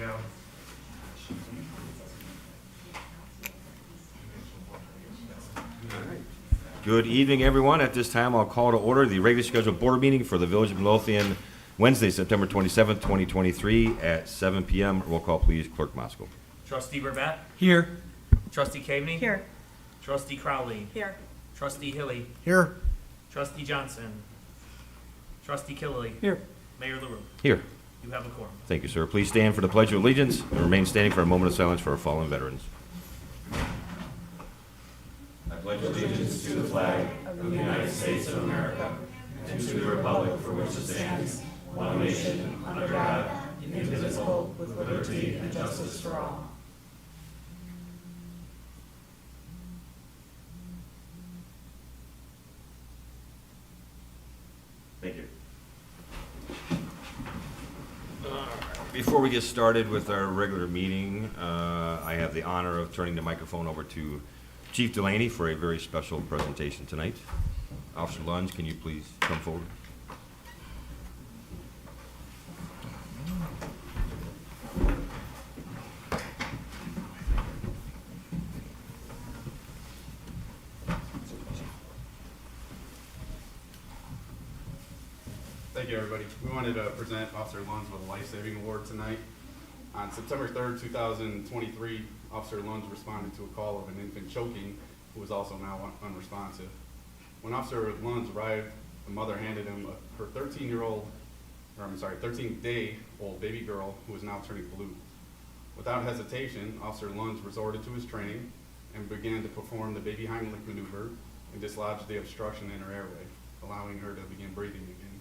go. Good evening, everyone. At this time, I'll call to order the regularly scheduled board meeting for the Village of Midlothian, Wednesday, September 27th, 2023, at 7 p.m. Roll call, please. Clerk Moscow. Trustee Burbett? Here. Trustee Caveney? Here. Trustee Crowley? Here. Trustee Hilly? Here. Trustee Johnson? Trustee Killeley? Here. Mayor LaRue? Here. You have a quorum. Thank you, sir. Please stand for the Pledge of Allegiance and remain standing for a moment of silence for our fallen veterans. I pledge allegiance to the flag of the United States of America and to the republic for which it stands, one nation, under God, indivisible, with liberty and justice for all. Thank you. Before we get started with our regular meeting, I have the honor of turning the microphone over to Chief Delaney for a very special presentation tonight. Officer Lunge, can you please come forward? Thank you, everybody. We wanted to present Officer Lunds with a life-saving award tonight. On September 3rd, 2023, Officer Lunds responded to a call of an infant choking who was also now unresponsive. When Officer Lunds arrived, the mother handed him her 13-day-old baby girl who was now turning blue. Without hesitation, Officer Lunds resorted to his training and began to perform the baby Heimlich maneuver and dislodged the obstruction in her airway, allowing her to begin breathing again.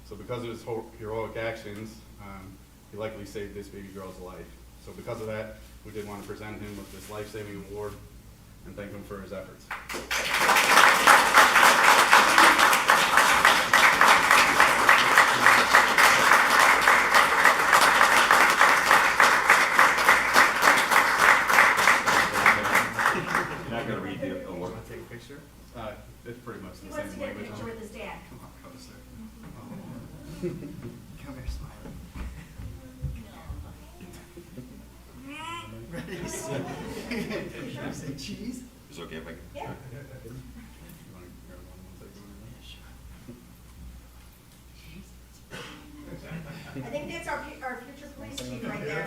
So because of his heroic actions, he likely saved this baby girl's life. So because of that, we did want to present him with this life-saving award and thank him for his efforts. You're not going to read the award. Want to take a picture? It's pretty much He the wants to same get a language. picture with his dad. Come on, closer. Come here, smile. Ready? Say cheese. Is it okay if I? Yeah. You wanna grab one I think that's our future police chief right there.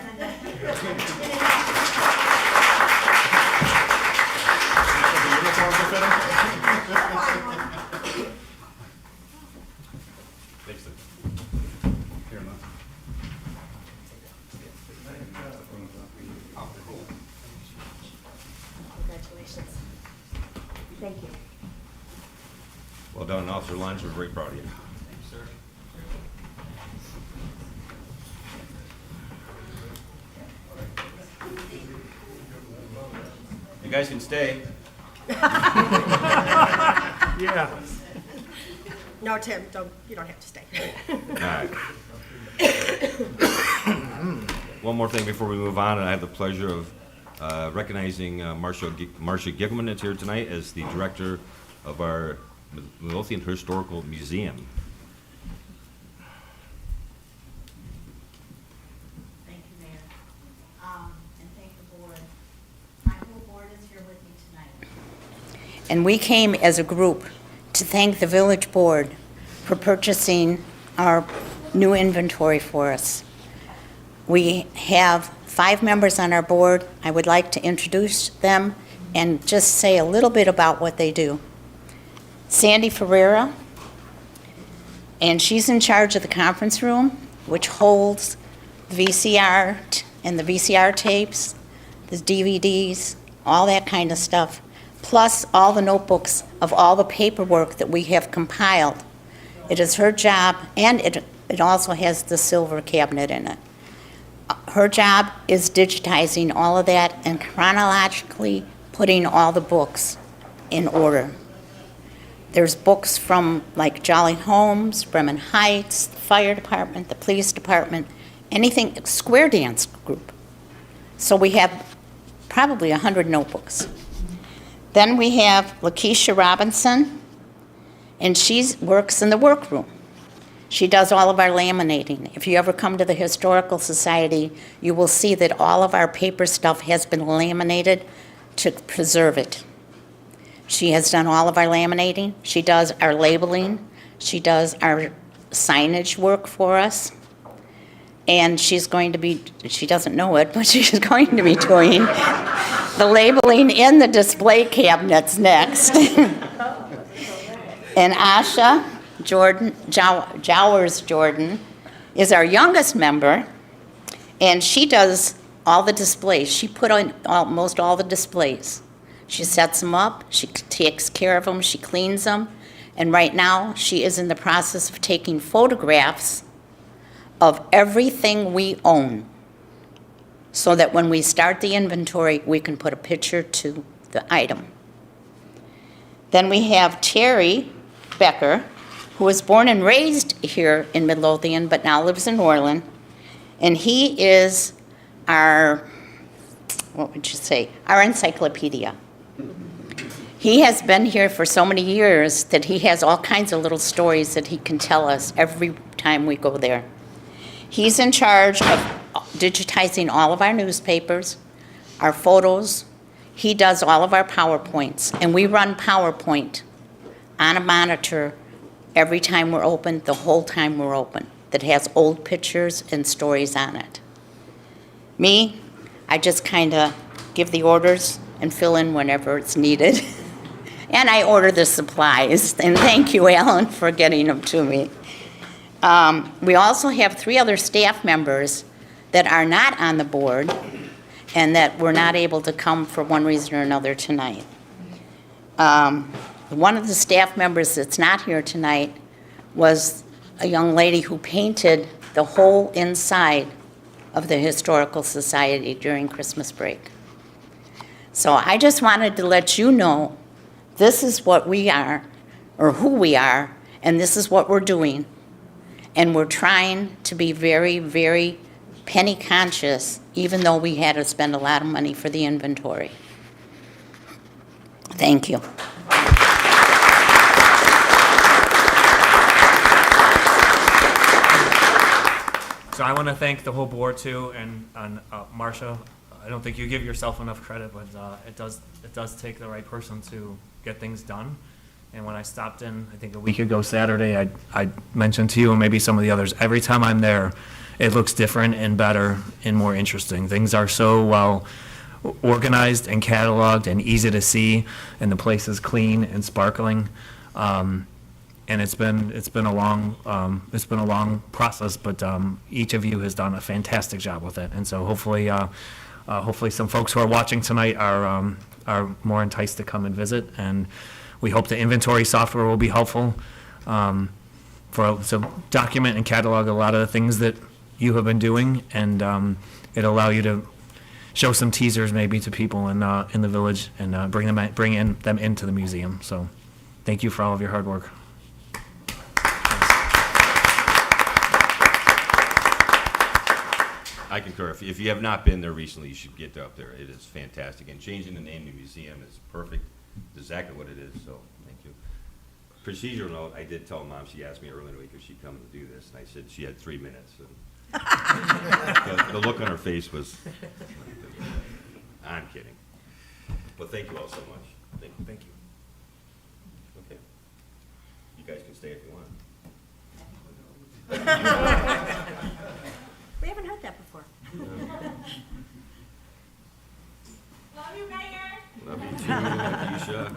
Thanks, sir. Here, Lon. Oh, cool. Congratulations. Thank you. Well done, Officer Lunge. We're very proud of you. Thanks, sir. You guys can stay. Yeah. No, Tim, you don't have to stay. All right. One more thing before we move on, and I have the pleasure of recognizing Marcia Giggleman that's here tonight as the director of our Midlothian Historical Museum. Thank you, Mayor. And thank the board. My whole board is here with me tonight. And we came as a group to thank the village board for purchasing our new inventory for us. We have 5 members on our board. I would like to introduce them and just say a little bit about what they do. Sandy Ferreira, and she's in charge of the conference room, which holds the VCR and the VCR tapes, the DVDs, all that kind of stuff, plus all the notebooks of all the paperwork that we have compiled. It is her job, and it also has the silver cabinet in it. Her job is digitizing all of that and chronologically putting all the books in order. There's books from like Jolly Homes, Bremen Heights, the fire department, the police department, anything, Square Dance group. So we have probably 100 notebooks. Then we have Lakeisha Robinson, and she works in the workroom. She does all of our laminating. If you ever come to the Historical Society, you will see that all of our paper stuff has been laminated to preserve it. She has done all of our laminating. She does our labeling. She does our signage work for us. And she's going to be, she doesn't know it, but she's going to be doing the labeling in the display cabinets next. And Asha Jordan, Jowers Jordan, is our youngest member, and she does all the displays. She put on almost all the displays. She sets them up, she takes care of them, she cleans them, and right now she is in the process of taking photographs of everything we own, so that when we start the inventory, we can put a picture to the item. Then we have Terry Becker, who was born and raised here in Midlothian, but now lives in Orland, and he is our, what would you say, our encyclopedia. He has been here for so many years that he has all kinds of little stories that he can tell us every time we go there. He's in charge of digitizing all of our newspapers, our photos. He does all of our PowerPoints, and we run PowerPoint on a monitor every time we're open, the whole time we're open, that has old pictures and stories on it. Me, I just kind of give the orders and fill in whenever it's needed. And I order the supplies, and thank you, Alan, for getting them to me. We also have 3 other staff members that are not on the board and that were not able to come for one reason or another tonight. One of the staff members that's not here tonight was a young lady who painted the whole inside of the Historical Society during Christmas break. So I just wanted to let you know this is what we are, or who we are, and this is what we're doing. And we're trying to be very, very penny conscious, even though we had to spend a lot of money for the inventory. Thank you. So I want to thank the whole board too, and Marcia. I don't think you give yourself enough credit, but it does take the right person to get things done. And when I stopped in, I think a week ago Saturday, I mentioned to you and maybe some of the others, every time I'm there, it looks different and better and more interesting. Things are so well organized and cataloged and easy to see, and the place is clean and sparkling. And it's been a long process, but each of you has done a fantastic job with it. And so hopefully some folks who are watching tonight are more enticed to come and visit. And we hope the inventory software will be helpful to document and catalog a lot of the things that you have been doing, and it'll allow you to show some teasers maybe to people in the village and bring them into the museum. So thank you for all of your hard work. I concur. If you have not been there recently, you should get up there. It is fantastic. And changing the name of the museum is perfect. It's exactly what it is, so thank you. Procedural note, I did tell Mom, she asked me earlier in the week if she'd come to do this, and I said she had 3 minutes. And the look on her face was, I'm kidding. But thank you all so much. Thank you. Thank you. Okay. You guys can stay if you want. We haven't heard that before. Love you, Mayor. Love you too, Keisha.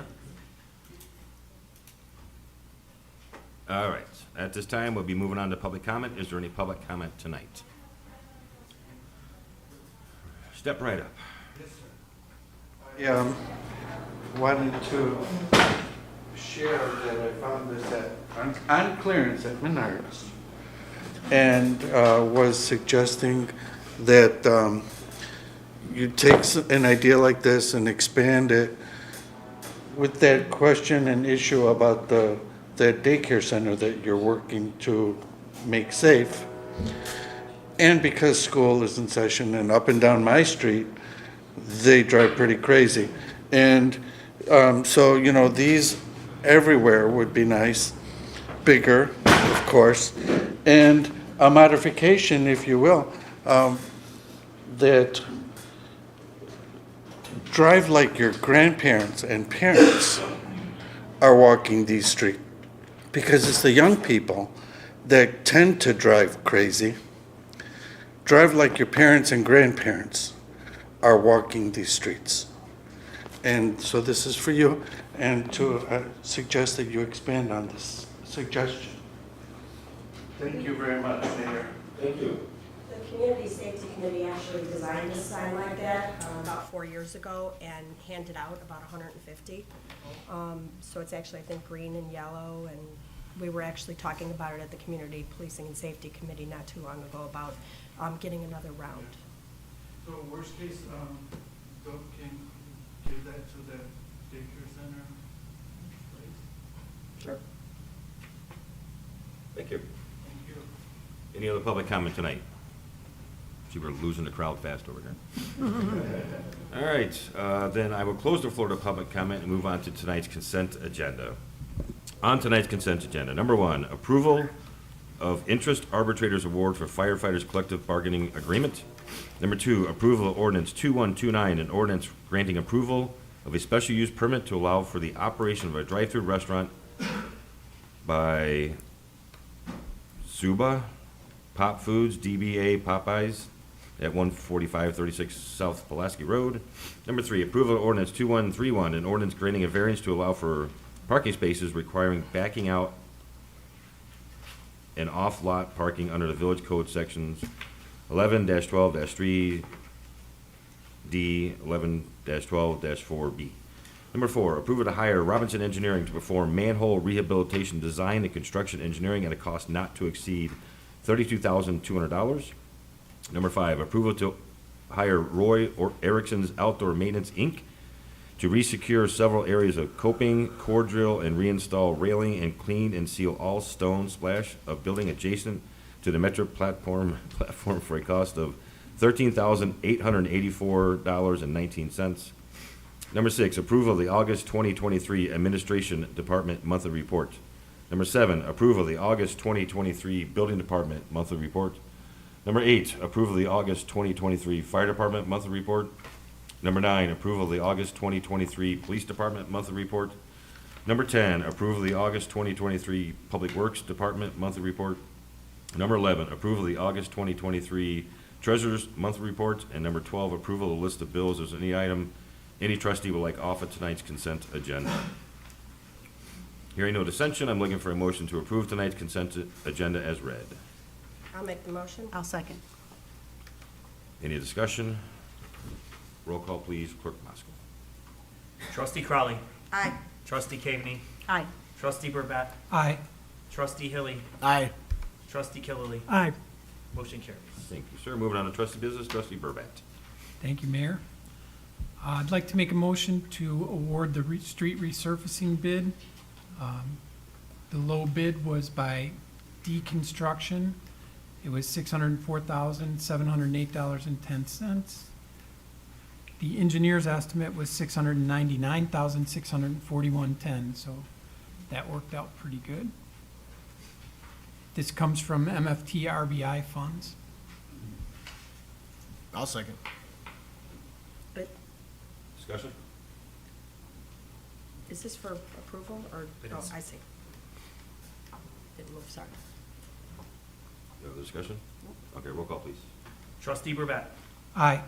All right, at this time, we'll be moving on to public comment. Is there any public comment tonight? Step right up. I wanted to share that I found this on clearance at Menards, and was suggesting that you take an idea like this and expand it with that question and issue about the daycare center that you're working to make safe. And because school is in session, and up and down my street, they drive pretty crazy. And so, these everywhere would be nice, bigger, of course, And a modification, if you will, that drive like your grandparents and parents are walking these streets. Because it's the young people that tend to drive crazy. Drive like your parents and grandparents are walking these streets. And so this is for you, and to suggest that you expand on this suggestion. Thank you very much, Mayor. Thank you. The Community Safety Committee actually designed a sign like that about 4 years ago and handed out about 150. So it's actually, I think, green and yellow, and we were actually talking about it at the Community Policing and Safety Committee not too long ago about getting another round. So worst case, Doug can give that to the daycare center? Sure. Thank you. Thank you. Any other public comment tonight? See, we're losing the crowd fast over here. All right, then I will close the floor to public comment and move on to tonight's consent agenda. On tonight's consent agenda, number 1, approval of interest arbitrators award for firefighters collective bargaining agreement. Number 2, approval of ordinance 2129, an ordinance granting approval of a special use permit to allow for the operation of a drive-through restaurant by Zuba Pop Foods, DBA Popeyes, at 14536 South Pulaski Road. Number 3, approval of ordinance 2131, an ordinance granting a variance to allow for parking spaces requiring backing out and off-lot parking under the Village Code sections 11-12-3D, 11-12-4B. Number 4, approval to hire Robinson Engineering to perform manhole rehabilitation design and construction engineering at a cost not to exceed $32,200. Number 5, approval to hire Roy Erickson's Outdoor Maintenance, Inc. to resecure several areas of coping, core drill, and reinstall railing and clean and seal all stone splash of building adjacent to the metro platform for a cost of $13,884.19. Number 6, approval of the August 2023 Administration Department Monthly Report. Number 7, approval of the August 2023 Building Department Monthly Report. Number 8, approval of the August 2023 Fire Department Monthly Report. Number 9, approval of the August 2023 Police Department Monthly Report. Number 10, approval of the August 2023 Public Works Department Monthly Report. Number 11, approval of the August 2023 Treasurer's Monthly Report. And number 12, approval of the list of bills. Is there any item any trustee would like off of tonight's consent agenda? Hearing no dissension, I'm looking for a motion to approve tonight's consent agenda as read. I'll make the motion. I'll second. Any discussion? Roll call, please. Clerk Moscow. Trustee Crowley. Aye. Trustee Caveney. Aye. Trustee Burback. Aye. Trustee Hilly. Aye. Trustee Killily. Aye. Motion carries. Thank you, sir. Moving on to trustee business, trustee Burback. Thank you, Mayor. I'd like to make a motion to award the street resurfacing bid. The low bid was by Deconstruction. It was $604,708.10. The engineer's estimate was $699,641.10, so that worked out pretty good. This comes from MFT RBI funds. I'll second. But Discussion? is this for approval or? It Oh, is. I see. Didn't move, sorry. You have a discussion? Okay, roll call, please. Trustee Burback. Aye.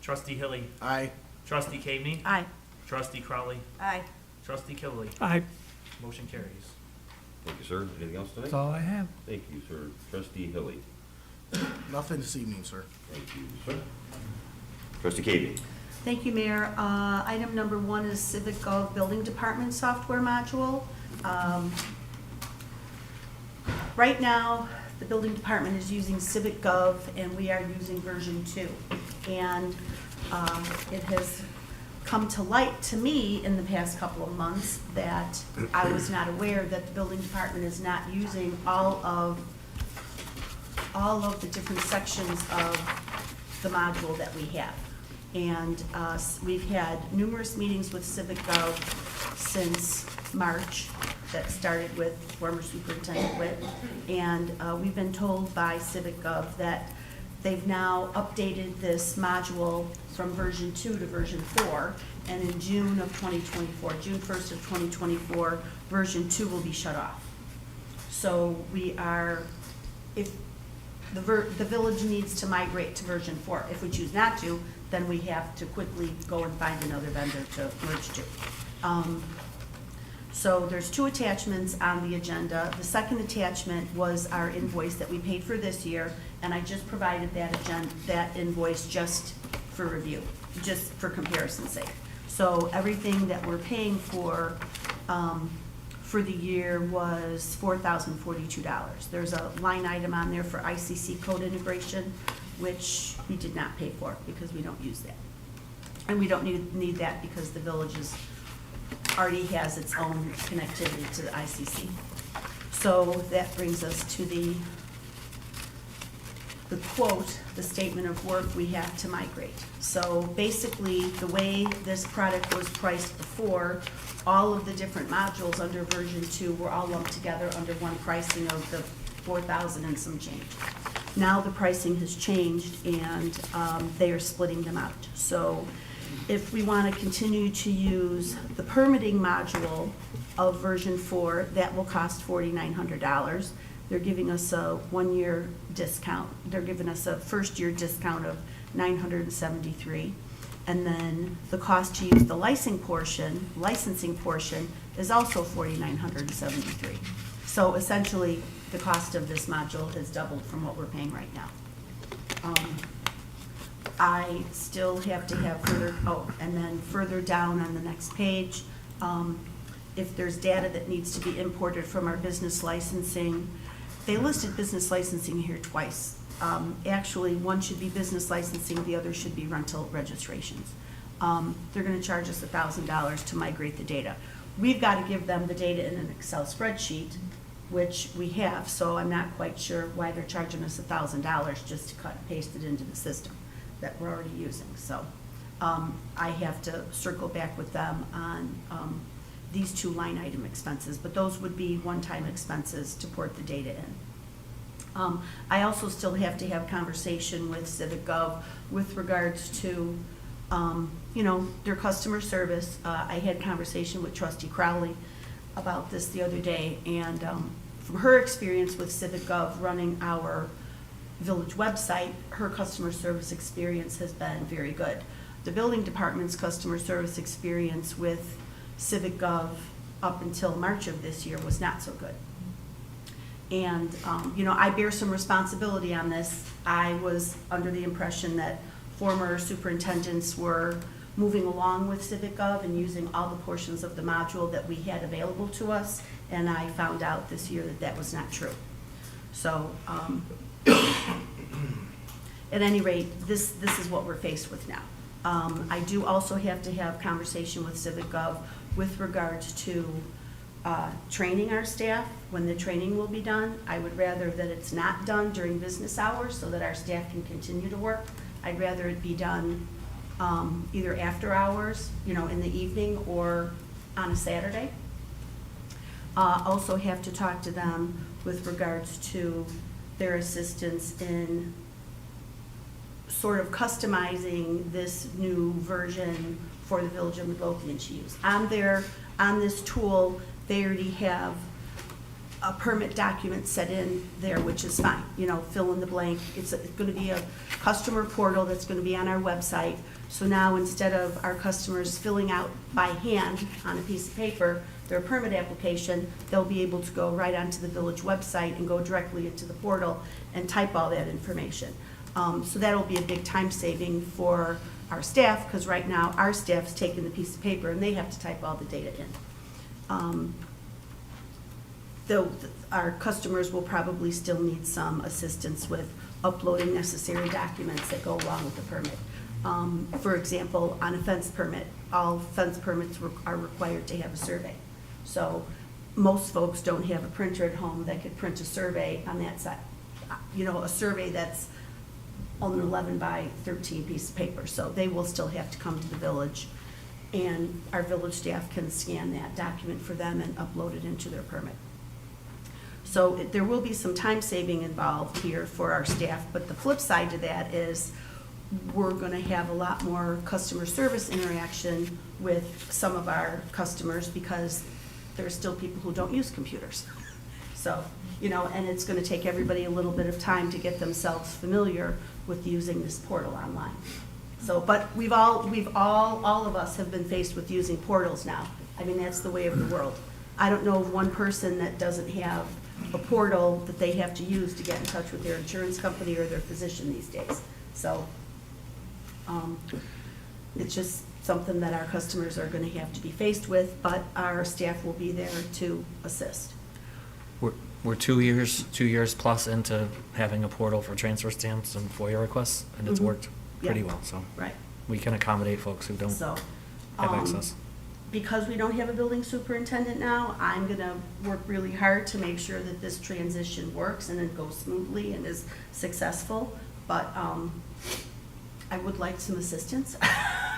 Trustee Hilly. Aye. Trustee Caveney. Aye. Trustee Crowley. Aye. Trustee Killily. Aye. Motion carries. Thank you, sir. Anything else tonight? That's all I have. Thank you, sir. Trustee Hilly. Nothing this evening, sir. Thank you, sir. Trustee Katie. Thank you, Mayor. Item number 1 is Civic Gov Building Department Software Module. Right now, the building department is using Civic Gov, and we are using version 2. And it has come to light to me in the past couple of months that I was not aware that the building department is not using all of the different sections of the module that we have. And we've had numerous meetings with Civic Gov since March. that started with former Superintendent Witt. And we've been told by CivicGov that they've now updated this module from version 2 to version 4. And in June of 2024, June 1st of 2024, version 2 will be shut off. So we are, if the village needs to migrate to version 4. If we choose not to, then we have to quickly go and find another vendor to merge to. So there's 2 attachments on the agenda. The second attachment was our invoice that we paid for this year, and I just provided that invoice just for review, just for comparison's sake. So everything that we're paying for the year was $4,042. There's a line item on there for ICC code integration, which we did not pay for because we don't use that. And we don't need that because the village already has its own connectivity to the ICC. So that brings us to the quote, the statement of work we have to migrate. So basically, the way this product was priced before, all of the different modules under version 2 were all lumped together under one pricing of the 4,000 and some change. Now the pricing has changed and they are splitting them out. So if we want to continue to use the permitting module of version 4, that will cost $4,900. They're giving us a 1-year discount. They're giving us a first-year discount of $973. And then the cost to use the licensing portion is also $4,973. So essentially, the cost of this module has doubled from what we're paying right now. I still have to have further, and then further down on the next page, if there's data that needs to be imported from our business licensing, they listed business licensing here twice. Actually, one should be business licensing, the other should be rental registrations. They're gonna charge us $1,000 to migrate the data. We've got to give them the data in an Excel spreadsheet, which we have, so I'm not quite sure why they're charging us $1,000 just to cut and paste it into the system that we're already using. So I have to circle back with them on these 2 line item expenses, but those would be one-time expenses to port the data in. I also still have to have conversation with CivicGov with regards to, their customer service. I had conversation with Trustee Crowley about this the other day, and from her experience with CivicGov running our village website, her customer service experience has been very good. The building department's customer service experience with CivicGov up until March of this year was not so good. And, I bear some responsibility on this. I was under the impression that former superintendents were moving along with CivicGov and using all the portions of the module that we had available to us, and I found out this year that that was not true. So, at any rate, this is what we're faced with now. I do also have to have conversation with CivicGov with regards to training our staff, when the training will be done. I would rather that it's not done during business hours so that our staff can continue to work. I'd rather it be done either after hours, in the evening or on a Saturday. Also have to talk to them with regards to their assistance in sort of customizing this new version for the Village of Midlothian to use. On this tool, they already have a permit document set in there, which is fine, fill in the blank. It's gonna be a customer portal that's gonna be on our website. So now instead of our customers filling out by hand on a piece of paper their permit application, they'll be able to go right onto the village website and go directly into the portal and type all that information. So that'll be a big time saving for our staff, because right now our staff's taking the piece of paper and they have to type all the data in. Though our customers will probably still need some assistance with uploading necessary documents that go along with the permit. For example, on a fence permit, all fence permits are required to have a survey. So most folks don't have a printer at home that could print a survey on that side. A survey that's on an 11 by 13 piece of paper. So they will still have to come to the village and our village staff can scan that document for them and upload it into their permit. So there will be some time saving involved here for our staff, but the flip side to that is we're gonna have a lot more customer service interaction with some of our customers because there are still people who don't use computers. So, you know, and it's gonna take everybody a little bit of time to get themselves familiar with using this portal online. So, but all of us have been faced with using portals now. I mean, that's the way of the world. I don't know of one person that doesn't have a portal that they have to use to get in touch with their insurance company or their physician these days. So, it's just something that our customers are gonna have to be faced with, but our staff will be there to assist. We're 2 years plus into having a portal for transfer stamps and FOIA requests, and it's Mhm. worked pretty Yeah. well, so Right. we can accommodate folks who don't So, have access. because we don't have a building superintendent now, I'm gonna work really hard to make sure that this transition works and it goes smoothly and is successful. But, I would like some assistance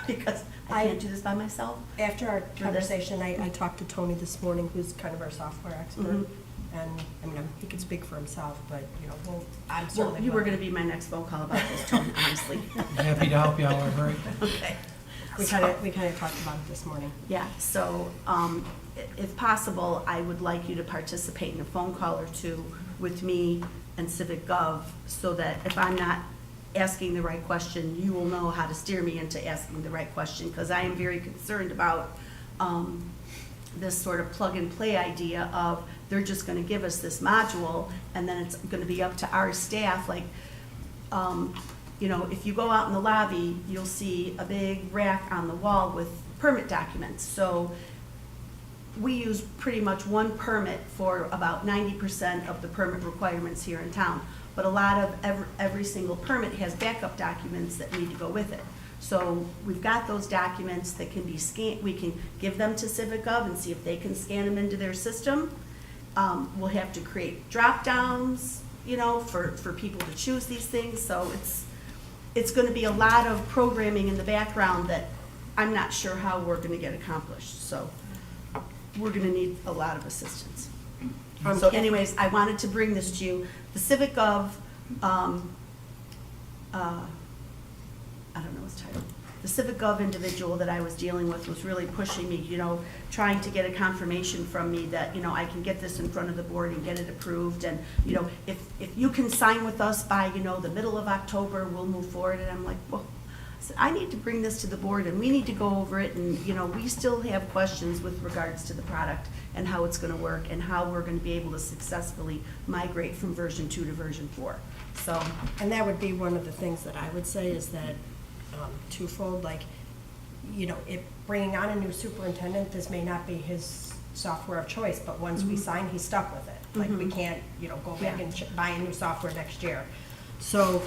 because I can't do this by myself. After our this. conversation, I talked to Tony this morning, who's kind of our software expert. Mhm. And, I mean, he can speak for himself, but, you know, I'm Well, certainly. you were gonna be my next phone call about this, Tony, honestly. Happy to help you however. Okay. We kind of talked about it this morning. Yeah, so, if possible, I would like you to participate in a phone call or two with me and Civic Gov, so that if I'm not asking the right question, you will know how to steer me into asking the right question, because I am very concerned about, this sort of plug-and-play idea of they're just gonna give us this module, and then it's gonna be up to our staff, like, you know, if you go out in the lobby, you'll see a big rack on the wall with permit documents. So we use pretty much one permit for about 90% of the permit requirements here in town. But a lot of, every single permit has backup documents that need to go with it. So we've got those documents that can be scanned, we can give them to Civic Gov and see if they can scan them into their system. We'll have to create drop-downs, you know, for people to choose these things, so it's gonna be a lot of programming in the background that I'm not sure how we're gonna get accomplished, so we're gonna need a lot of assistance. So anyways, I wanted to bring this to you. The Civic Gov, I don't know his title. The Civic Gov individual that I was dealing with was really pushing me, you know, trying to get a confirmation from me that, you know, I can get this in front of the board and get it approved. And, you know, if you can sign with us by, you know, the middle of October, we'll move forward. And I'm like, well, I said, I need to bring this to the board and we need to go over it. And, you know, we still have questions with regards to the product and how it's gonna work and how we're gonna be able to successfully migrate from version 2 to version 4. So, And that would be one of the things that I would say is that twofold, like, you know, if bringing on a new superintendent, this may not be his software of choice, but once we sign, he's stuck with it. Like, we can't, you know, go back Yeah. and buy a new software next year. So,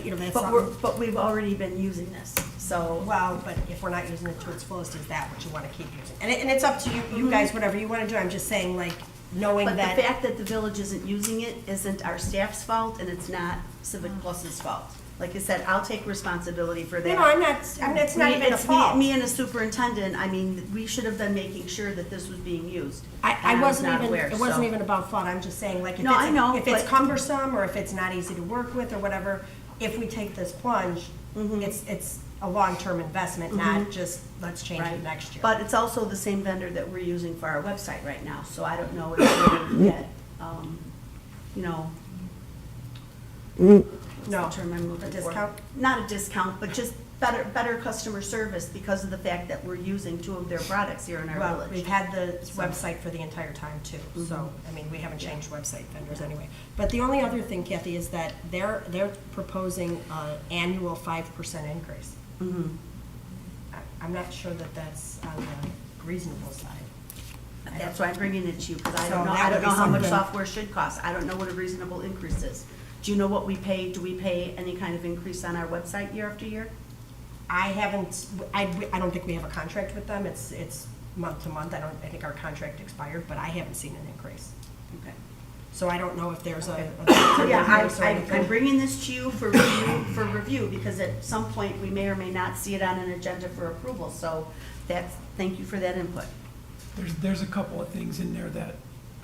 you know, that's but we've already been using this, so. well, but if we're not using it to its fullest, is that what you want to keep using? And it's up to you guys, whatever you want to do. I'm just saying, like, knowing But that. the fact that the village isn't using it isn't our staff's fault, and it's not Civic Plus's fault. Like I said, I'll take responsibility for that. No, I'm not, it's not even a It's fault. me and a superintendent, I mean, we should have been making sure that this was being used. I And was wasn't not even, aware, it wasn't so. even about fault, I'm just saying, like, No, I know, if it's but- cumbersome, or if it's not easy to work with, or whatever, if we take this plunge, it's a long-term investment, not just, let's change it Right. next year. But it's also the same vendor that we're using for our website right now, so I don't know if we're gonna get, you know. No, What's the term I'm looking a for? discount? Not a discount, but just better customer service because of the fact that we're using 2 of their products here in our Well, village. we've had the website for the entire time too, so, I mean, we haven't changed website vendors anyway. But the only other thing, Kathy, is that they're proposing an annual 5% increase. Mhm. I'm not sure that that's on the reasonable side. That's why I'm bringing it to you, because I So don't know, that I would don't be know how much something- software should cost. I don't know what a reasonable increase is. Do you know what we pay? Do we pay any kind of increase on our website year after year? I haven't, I don't think we have a contract with them, it's month to month, I think our contract expired, but I haven't seen an increase. Okay. So I don't know if there's a. So yeah, or I'm anything. bringing this to you for review, because at some point, we may or may not see it on an agenda for approval, so thank you for that input. There's a couple of things in there that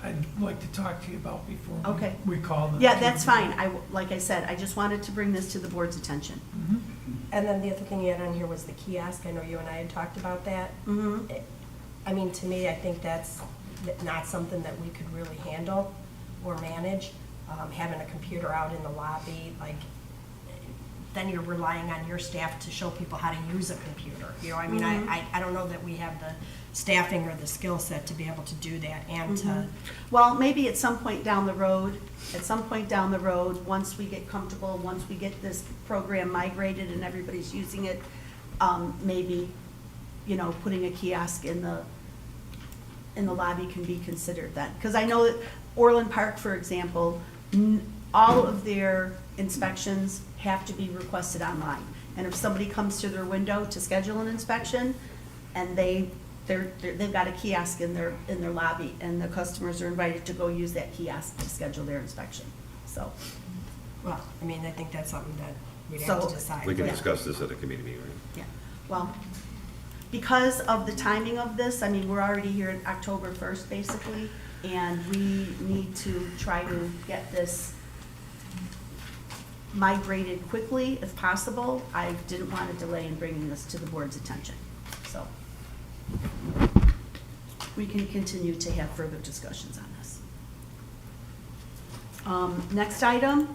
I'd like to talk to you about before Okay. we call them. Yeah, that's fine, like I said, I just wanted to bring this to the board's attention. And then the other thing you had on here was the kiosk. I know you and I had talked about that. Mm-hmm. I mean, to me, I think that's not something that we could really handle or manage. Having a computer out in the lobby, like, then you're relying on your staff to show people how to use a computer. You know, I mean, I don't know that we have the staffing or the skill set to be able to do that and to, Well, maybe at some point down the road, once we get comfortable, once we get this program migrated and everybody's using it, maybe, you know, putting a kiosk in the lobby can be considered then. Because I know that Orland Park, for example, all of their inspections have to be requested online. And if somebody comes to their window to schedule an inspection, and they've got a kiosk in their lobby, and the customers are invited to go use that kiosk to schedule their inspection, so. well, I mean, I think that's something that we'd So- have to decide. We can Yeah. discuss this at a committee meeting, right? Yeah, well, because of the timing of this, I mean, we're already here at October 1st, basically, and we need to try to get this migrated quickly if possible. I didn't want to delay in bringing this to the board's attention, so. We can continue to have further discussions on this. Next item,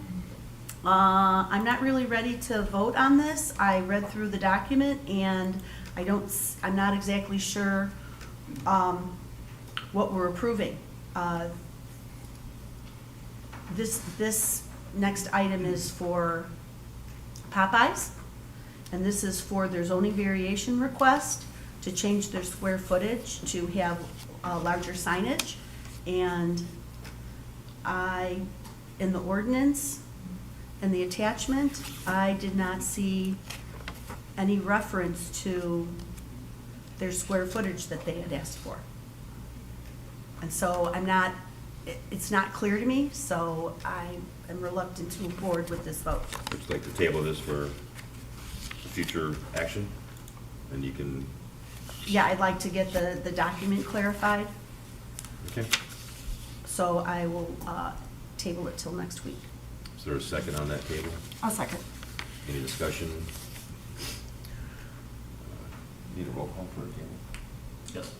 I'm not really ready to vote on this. I read through the document and I'm not exactly sure what we're approving. This next item is for Popeyes, and this is for their zoning variation request to change their square footage to have larger signage. And in the ordinance, in the attachment, I did not see any reference to their square footage that they had asked for. And so it's not clear to me, so I am reluctant to move forward with this vote. Would you like to table this for future action? And you can, Yeah, I'd like to get the document clarified, okay. so I will table it till next week. Is there a second on that table? I'll second. Any discussion? Need a roll call for a table? Yes.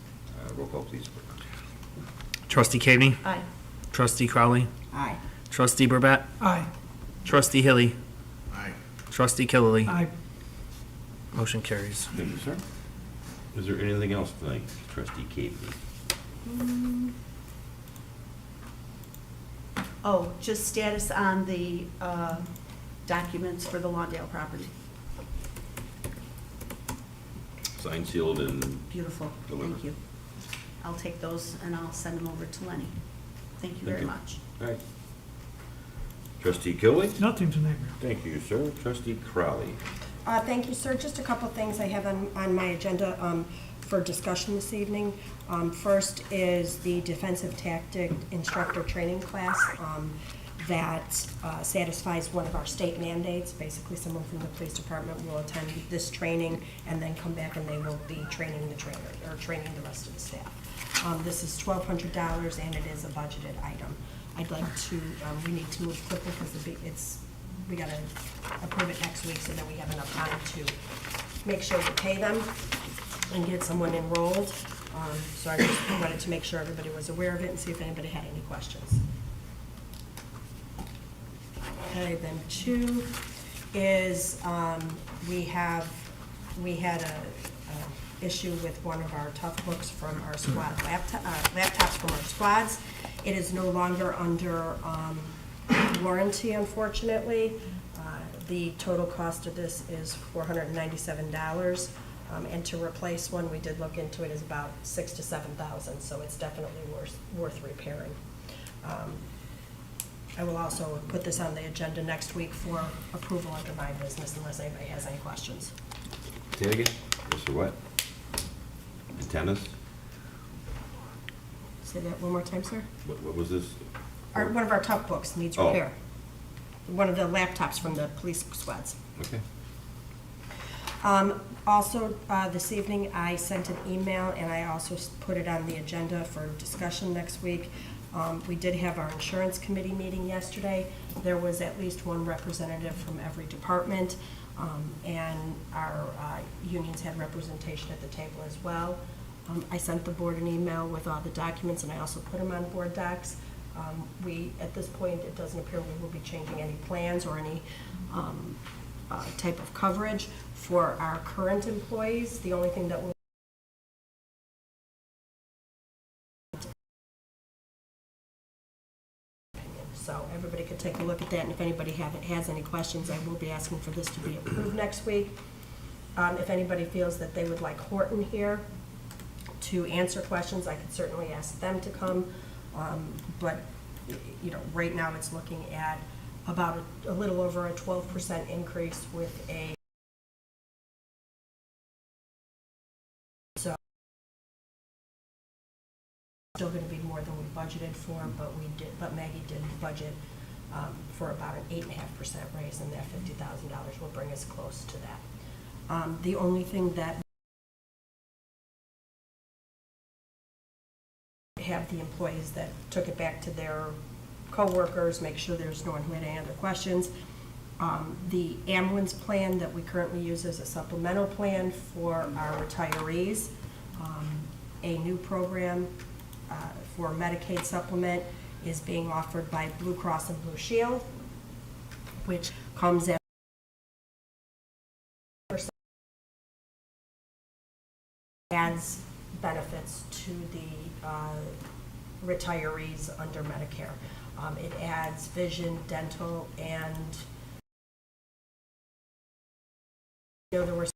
Roll call, please. Trustee Caveney, Aye. Trustee Crowley, Aye. Trustee Burbett, Aye. Trustee Hilly, Aye. Trustee Killily. Aye. Motion carries. Thank you, sir. Is there anything else tonight, Trustee Caveney? Oh, just status on the documents for the Lawndale property. Signed, sealed, and Beautiful, Delivered. thank you. I'll take those and I'll send them over to Lenny. Thank you Thank very you. much. all right. Trustee Killy? Nothing tonight, Mayor. Thank you, sir. Trustee Crowley? Thank you, sir. Just a couple things I have on my agenda for discussion this evening. First is the defensive tactic instructor training class that satisfies one of our state mandates. Basically, someone from the police department will attend this training and then come back and they will be training the trainer, or training the rest of the staff. This is $1,200 and it is a budgeted item. I'd like to, we need to move quickly because we gotta approve it next week so that we have enough time to make sure we pay them and get someone enrolled. So I just wanted to make sure everybody was aware of it and see if anybody had any questions. Okay, then two is, we had a issue with one of our tough books from our squad, laptops from our squads. It is no longer under warranty, unfortunately. The total cost of this is $497. And to replace one, we did look into it, is about $6,000 to $7,000, so it's definitely worth repairing. I will also put this on the agenda next week for approval under my business unless anybody has any questions. Say it again? This for what? Antennas? Say that one more time, sir? What was this? one of our tough books needs Oh. repair. One of the laptops from the police squads. Okay. Also, this evening, I sent an email, and I also put it on the agenda for discussion next week. We did have our insurance committee meeting yesterday. There was at least one representative from every department, and our unions had representation at the table as well. I sent the board an email with all the documents, and I also put them on board docs. At this point, it doesn't appear we will be changing any plans or any type of coverage for our current employees. The only thing that will so everybody could take a look at that, and if anybody has any questions, I will be asking for this to be approved next week. If anybody feels that they would like Horton here to answer questions, I could certainly ask them to come. But, you know, right now it's looking at about a little over a 12% increase with a still going to be more than we budgeted for, but Maggie did budget for about an 8.5% raise, and that $50,000 will bring us close to that. The only thing that have the employees that took it back to their coworkers, make sure there's no one who had any other questions. The ambulance plan that we currently use as a supplemental plan for our retirees, a new program for Medicaid supplement is being offered by Blue Cross and Blue Shield, which comes at adds benefits to the retirees under Medicare. It adds vision, dental, and there were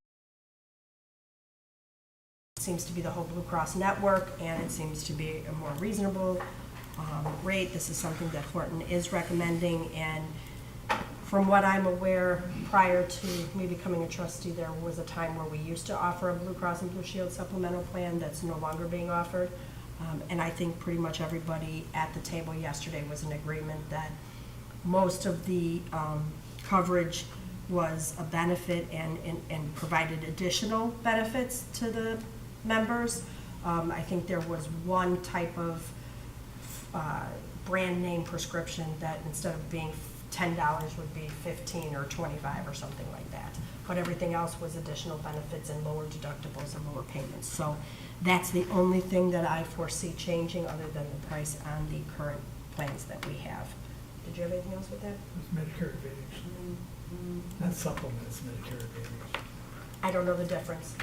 seems to be the whole Blue Cross network, and it seems to be a more reasonable rate. This is something that Horton is recommending, and from what I'm aware, prior to me becoming a trustee, there was a time where we used to offer a Blue Cross and Blue Shield supplemental plan that's no longer being offered. And I think pretty much everybody at the table yesterday was in agreement that most of the coverage was a benefit and provided additional benefits to the members. I think there was one type of brand name prescription that instead of being $10 would be $15 or $25 or something like that. But everything else was additional benefits and lower deductibles and lower payments. So that's the only thing that I foresee changing other than the price on the current plans that we have. Did you have anything else with that? It's Medicare Advantage. Not supplement, it's Medicare Advantage. I don't know the difference.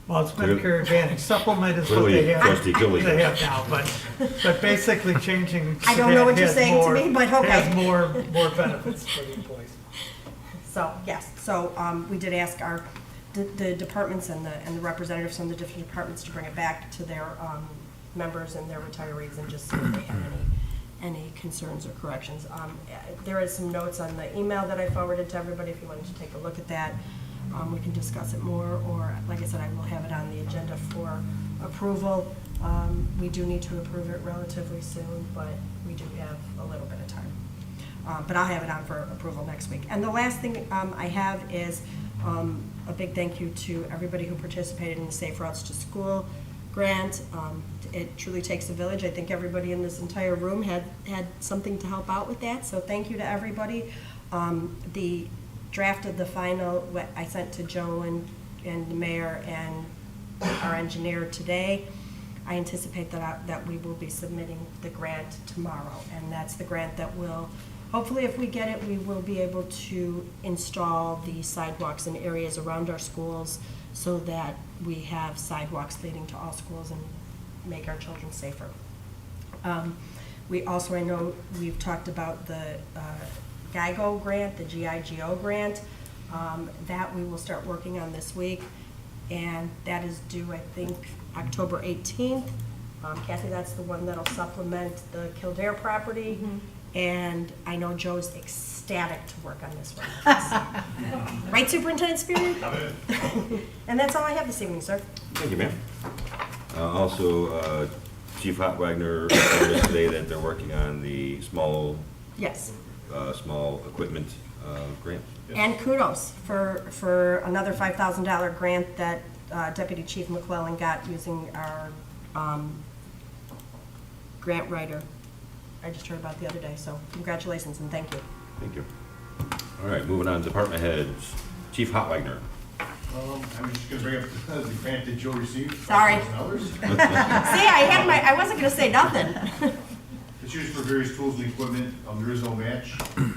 Well, it's Medicare Advantage. Supplement is what Clearly, they have, Trustee Gillies. they have now, but basically changing. I don't know what you're has saying to more- me, but okay. Has more benefits for the employees. So, yes, so we did ask the departments and the representatives from the different departments to bring it back to their members and their retirees and just see if they have any concerns or corrections. There is some notes on the email that I forwarded to everybody if you wanted to take a look at that. We can discuss it more, or like I said, I will have it on the agenda for approval. We do need to approve it relatively soon, but we do have a little bit of time. But I'll have it on for approval next week. And the last thing I have is a big thank you to everybody who participated in the Safe Routes to School grant. It truly takes a village. I think everybody in this entire room had something to help out with that, so thank you to everybody. The draft of the final, what I sent to Joe and the mayor and our engineer today. I anticipate that we will be submitting the grant tomorrow, and that's the grant that will, hopefully if we get it, we will be able to install the sidewalks in areas around our schools so that we have sidewalks leading to all schools and make our children safer. We also, I know we've talked about the GIGO grant, the GIGO grant, that we will start working on this week, and that is due, I think, October 18th. Kathy, that's the one that'll supplement the Kildare property, and I know Joe's ecstatic to work on this one. Right, Superintendent Spearman? And that's all I have this evening, sir. Thank you, ma'am. Also, Chief Hotwagner told us today that they're working on the small Yes. equipment grant. And kudos for another $5,000 grant that Deputy Chief McClellan got using our grant writer. I just heard about the other day, so congratulations and thank you. Thank you. All right, moving on, department heads. Chief Hotwagner. I'm just gonna bring up the grant that Joe received. Sorry. $5,000. See, I wasn't gonna say nothing. It's used for various tools and equipment. There is no match. I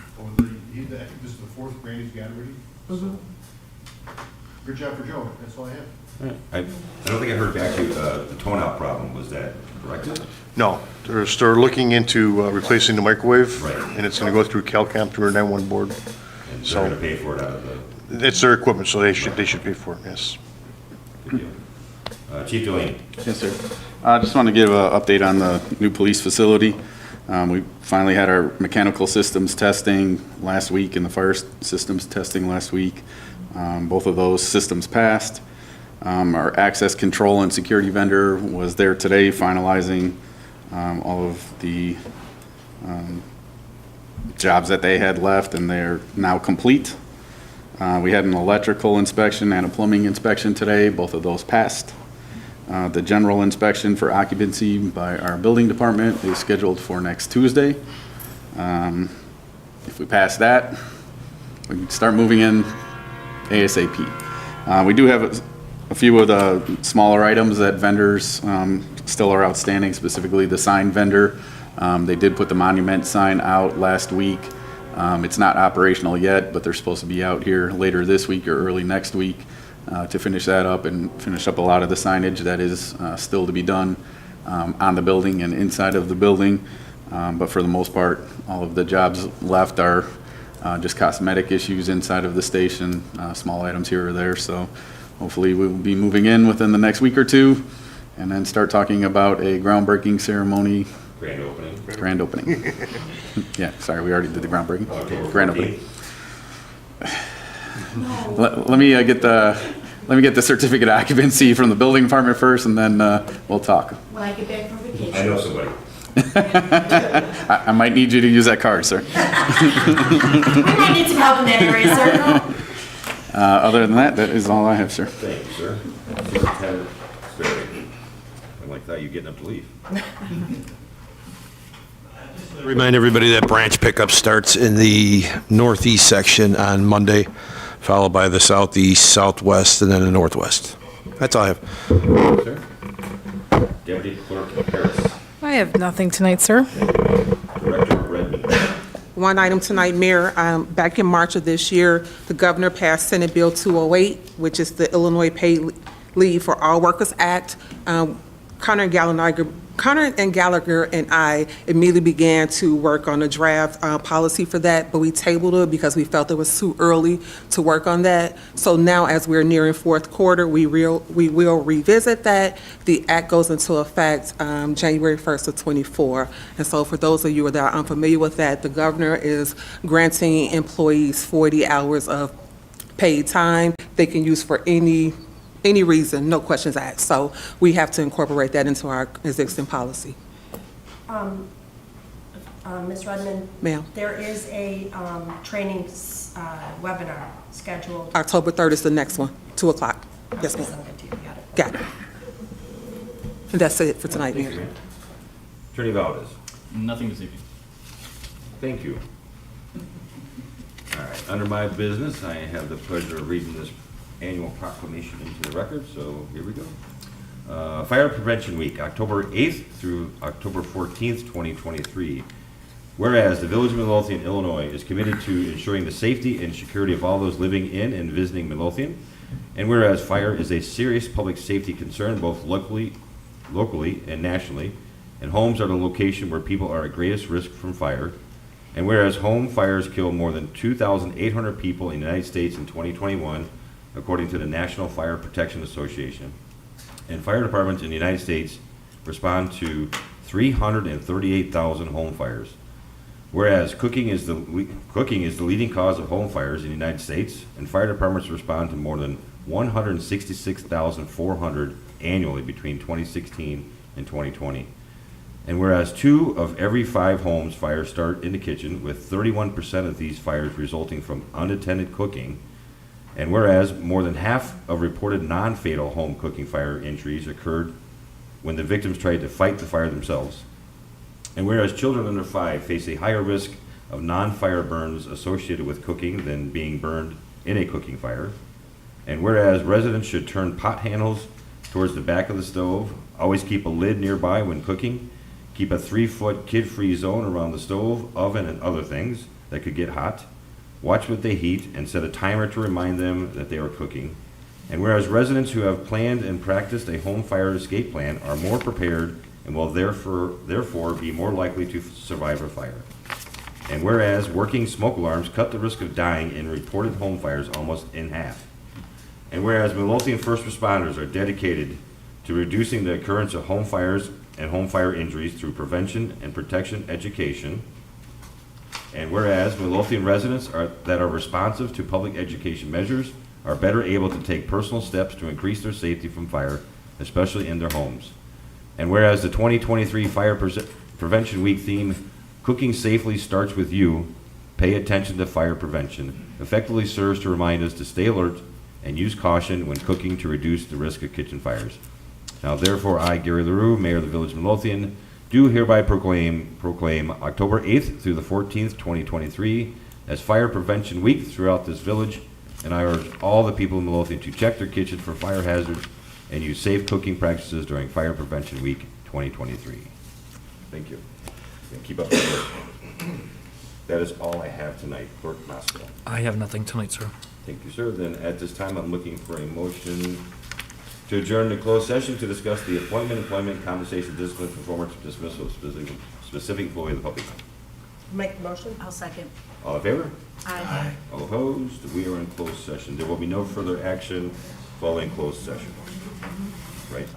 think this is the fourth grant he's got already. So, good job for Joe. That's all I have. I don't think I heard back to you, the tone-out problem, was that correct? No, they're looking into replacing the microwave. Right. And it's gonna go through CalCamp through our 911 board. And So- they're gonna pay for it out of the, It's their equipment, so they should pay for it, yes. good deal. Chief Delaney. Yes, sir. I just want to give an update on the new police facility. We finally had our mechanical systems testing last week and the fire systems testing last week. Both of those systems passed. Our access control and security vendor was there today finalizing all of the jobs that they had left, and they're now complete. We had an electrical inspection and a plumbing inspection today. Both of those passed. The general inspection for occupancy by our building department is scheduled for next Tuesday. If we pass that, we can start moving in ASAP. We do have a few of the smaller items that vendors still are outstanding, specifically the sign vendor. They did put the monument sign out last week. It's not operational yet, but they're supposed to be out here later this week or early next week to finish that up and finish up a lot of the signage that is still to be done on the building and inside of the building. But for the most part, all of the jobs left are just cosmetic issues inside of the station, small items here or there. So hopefully we'll be moving in within the next week or two and then start talking about a groundbreaking ceremony. Grand opening. Yeah, sorry, we already did the groundbreaking. Grand opening. Let me get the certificate of occupancy from the building department first, and then we'll talk. When I get back from vacation. I know somebody. I might need you to use that card, sir. We might need some help in that area, sir. Other than that, that is all I have, sir. Thank you, sir. Superintendent Sperry. I like that, you getting up to leave. Remind everybody that branch pickup starts in the northeast section on Monday, followed by the southeast, southwest, and then the northwest. That's all I have. Sir? Deputy Clerk Harris. I have nothing tonight, sir. Director Redmond. One item tonight, Mayor. Back in March of this year, the governor passed Senate Bill 208, which is the Illinois Paid Leave for All Workers Act. Connor and Gallagher and I immediately began to work on a draft policy for that, but we tabled it because we felt it was too early to work on that. So now, as we're nearing fourth quarter, we will revisit that. The act goes into effect January 1st of '24. And so for those of you that are unfamiliar with that, the governor is granting employees 40 hours of paid time they can use for any reason, no questions asked. So we have to incorporate that into our existing policy. Ms. Redmond? Ma'am. There is a training webinar scheduled. October 3rd is the next one, 2 o'clock. Yes, I'll ma'am. send it to you. Got it. And that's it for tonight, Mayor. Attorney Valdez. Nothing this evening. Thank you. All right, under my business, I have the pleasure of reading this annual proclamation into the record, so here we go. Fire Prevention Week, October 8th through October 14th, 2023. Whereas the Village of Midlothian, Illinois is committed to ensuring the safety and security of all those living in and visiting Midlothian, and whereas fire is a serious public safety concern both locally and nationally, and homes are the location where people are at greatest risk from fire, and whereas home fires kill more than 2,800 people in the United States in 2021, according to the National Fire Protection Association, and fire departments in the United States respond to 338,000 home fires. Whereas cooking is the leading cause of home fires in the United States, and fire departments respond to more than 166,400 annually between 2016 and 2020. And whereas 2 of every 5 homes fires start in the kitchen, with 31% of these fires resulting from unattended cooking. And whereas more than half of reported non-fatal home cooking fire injuries occurred when the victims tried to fight the fire themselves. And whereas children under 5 face a higher risk of non-fire burns associated with cooking than being burned in a cooking fire. And whereas residents should turn pot handles towards the back of the stove, always keep a lid nearby when cooking, keep a 3-foot kid-free zone around the stove, oven, and other things that could get hot, watch what they heat, and set a timer to remind them that they are cooking. And whereas residents who have planned and practiced a home fire escape plan are more prepared and will therefore be more likely to survive a fire. And whereas working smoke alarms cut the risk of dying in reported home fires almost in half. And whereas Midlothian first responders are dedicated to reducing the occurrence of home fires and home fire injuries through prevention and protection education. And whereas Midlothian residents that are responsive to public education measures are better able to take personal steps to increase their safety from fire, especially in their homes. And whereas the 2023 Fire Prevention Week theme, Cooking Safely Starts With You, Pay Attention to Fire Prevention, effectively serves to remind us to stay alert and use caution when cooking to reduce the risk of kitchen fires. Now therefore, I, Gary LaRue, Mayor of the Village of Midlothian, do hereby proclaim October 8th through the 14th, 2023 as Fire Prevention Week throughout this village, and I urge all the people in Midlothian to check their kitchen for fire hazards and use safe cooking practices during Fire Prevention Week 2023. Thank you. And keep up the work. That is all I have tonight. Clerk Moscow. I have nothing tonight, sir. Thank you, sir. Then at this time, I'm looking for a motion to adjourn to closed session to discuss the appointment, employment, compensation, discipline, performance, dismissal of specific employee of the public. Make the motion? I'll second. All in favor? Aye. All opposed? We are in closed session. There will be no further action following closed session. Right?